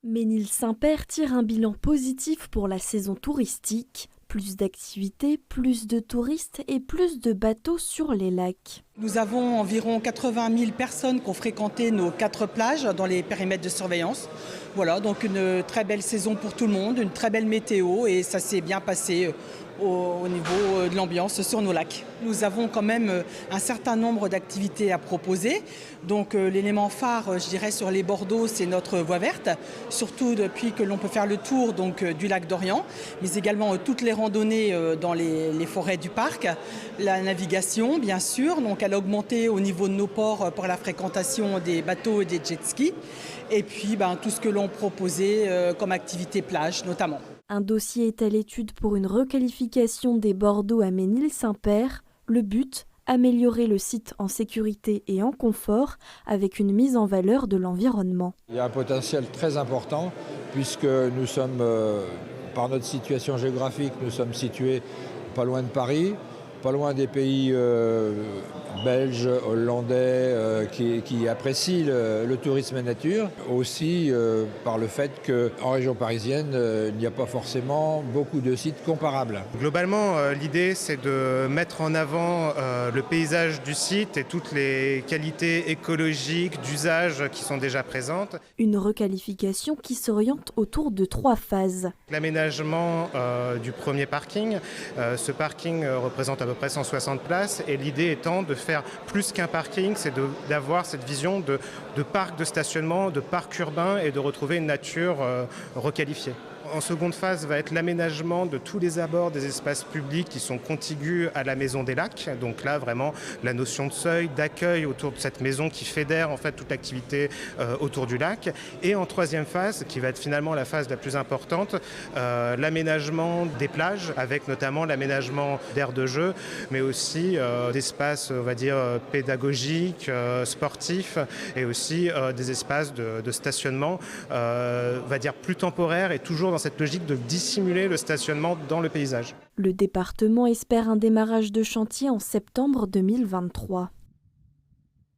Ménil-Saint-Père tire un bilan positif pour la saison touristique. Plus d'activités, plus de touristes et plus de bateaux sur les lacs. Nous avons environ 80 000 personnes qui ont fréquenté nos 4 plages dans les périmètres de surveillance. Voilà, donc une très belle saison pour tout le monde, une très belle météo et ça s'est bien passé au niveau de l'ambiance sur nos lacs. Nous avons quand même un certain nombre d'activités à proposer. Donc l'élément phare, je dirais, sur les Bordeaux, c'est notre voie verte, surtout depuis que l'on peut faire le tour du lac d'Orient, mais également toutes les randonnées dans les forêts du parc, la navigation bien sûr, donc elle a augmenté au niveau de nos ports pour la fréquentation des bateaux et des jet skis, et puis tout ce que l'on proposait comme activité plage notamment. Un dossier est à l'étude pour une requalification des Bordeaux à Ménil-Saint-Père. Le but, améliorer le site en sécurité et en confort avec une mise en valeur de l'environnement. Il y a un potentiel très important puisque nous sommes, par notre situation géographique, nous sommes situés pas loin de Paris, pas loin des pays belges, hollandais qui apprécient le tourisme nature. Aussi par le fait qu'en région parisienne, il n'y a pas forcément beaucoup de sites comparables. Globalement, l'idée c'est de mettre en avant le paysage du site et toutes les qualités écologiques, d'usage qui sont déjà présentes. Une requalification qui s'oriente autour de 3 phases. L'aménagement du premier parking. Ce parking représente à peu près 160 places et l'idée étant de faire plus qu'un parking, c'est d'avoir cette vision de parc de stationnement, de parc urbain et de retrouver une nature requalifiée. En seconde phase va être l'aménagement de tous les abords des espaces publics qui sont contigus à la maison des lacs. Donc là, vraiment, la notion de seuil, d'accueil autour de cette maison qui fédère en fait toute l'activité autour du lac. Et en troisième phase, qui va être finalement la phase la plus importante, l'aménagement des plages, avec notamment l'aménagement d'aires de jeu, mais aussi d'espaces, on va dire, pédagogiques, sportifs, et aussi des espaces de stationnement, on va dire, plus temporaires et toujours dans cette logique de dissimuler le stationnement dans le paysage. Le département espère un démarrage de chantier en septembre 2023.